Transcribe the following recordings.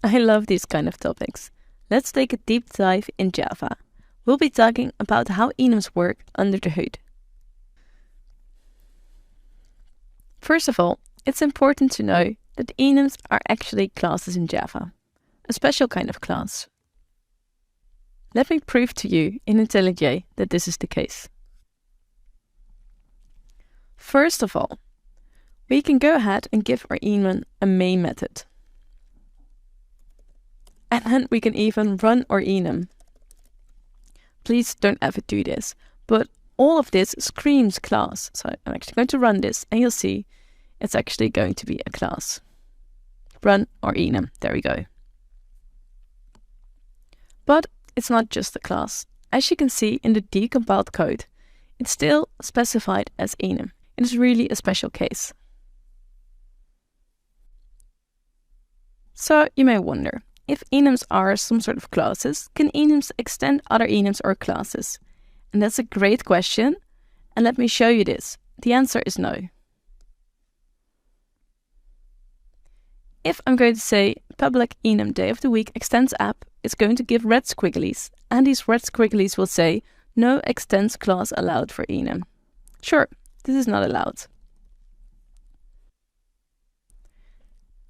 I love these kind of topics. Let's take a deep dive in Java. We'll be talking about how enums work under the hood. First of all, it's important to know that enums are actually classes in Java, a special kind of class. Let me prove to you in IntelliJ that this is the case. First of all, we can go ahead and give our enum a main method. And then we can even run our enum. Please don't ever do this, but all of this screams class. So I'm actually going to run this and you'll see it's actually going to be a class. Run our enum, there we go. But it's not just a class. As you can see in the decompiled code, it's still specified as enum. It is really a special case. So you may wonder, if enums are some sort of classes, can enums extend other enums or classes? And that's a great question, and let me show you this. The answer is no. If I'm going to say public enum day of the week extends app, it's going to give red squigglies, and these red squigglies will say no extends class allowed for enum. Sure, this is not allowed.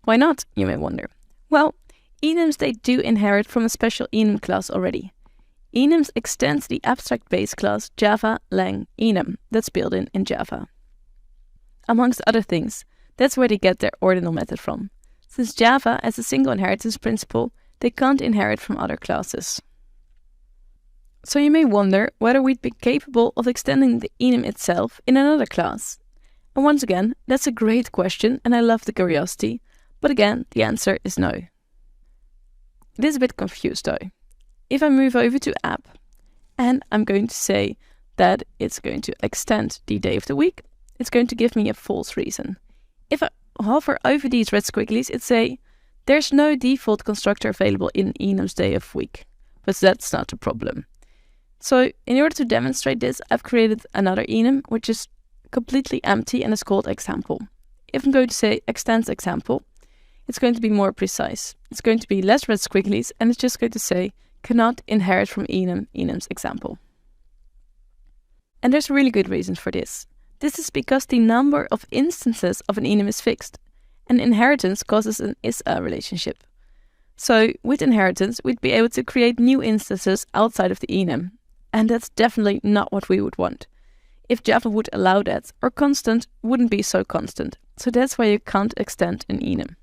Why not, you may wonder? Well, enums, they do inherit from a special enum class already. Enums extends the abstract base class Java lang enum that's built in Java. Amongst other things, that's where they get their ordinal method from. Since Java has a single inheritance principle, they can't inherit from other classes. So you may wonder whether we'd be capable of extending the enum itself in another class. And once again, that's a great question and I love the curiosity, but again, the answer is no. It is a bit confused though. If I move over to app and I'm going to say that it's going to extend the day of the week, it's going to give me a false reason. If I hover over these red squigglies, it say there's no default constructor available in enum's day of week, but that's not a problem. So in order to demonstrate this, I've created another enum which is completely empty and is called example. If I'm going to say extends example, it's going to be more precise. It's going to be less red squigglies and it's just going to say cannot inherit from enum's example. And there's a really good reason for this. This is because the number of instances of an enum is fixed, and inheritance causes an is-a relationship. So with inheritance, we'd be able to create new instances outside of the enum, and that's definitely not what we would want. If Java would allow that, our constant wouldn't be so constant, so that's why you can't extend an enum.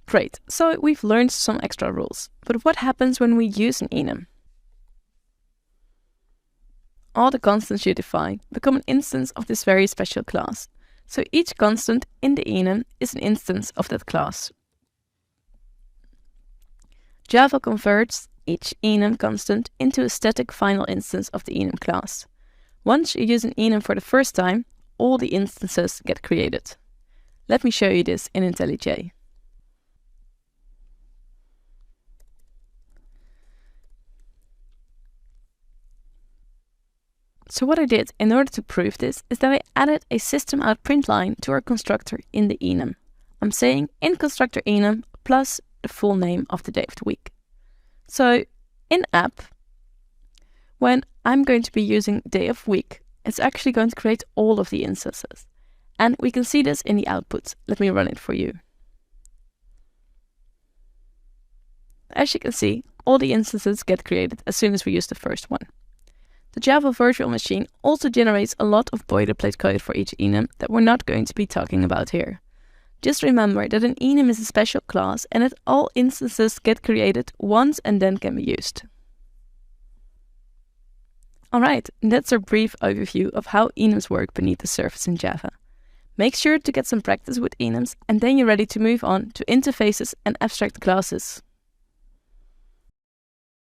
Great, so we've learned some extra rules, but what happens when we use an enum? All the constants you define become an instance of this very special class. So each constant in the enum is an instance of that class. Java converts each enum constant into a static final instance of the enum class. Once you use an enum for the first time, all the instances get created. Let me show you this in IntelliJ. So what I did in order to prove this is that I added a system out print line to our constructor in the enum. I'm saying in constructor enum plus the full name of the day of the week. So in app, when I'm going to be using day of week, it's actually going to create all of the instances. And we can see this in the output. Let me run it for you. As you can see, all the instances get created as soon as we use the first one. The Java virtual machine also generates a lot of boilerplate code for each enum that we're not going to be talking about here. Just remember that an enum is a special class and that all instances get created once and then can be used. Alright, that's a brief overview of how enums work beneath the surface in Java. Make sure to get some practice with enums and then you're ready to move on to interfaces and abstract classes.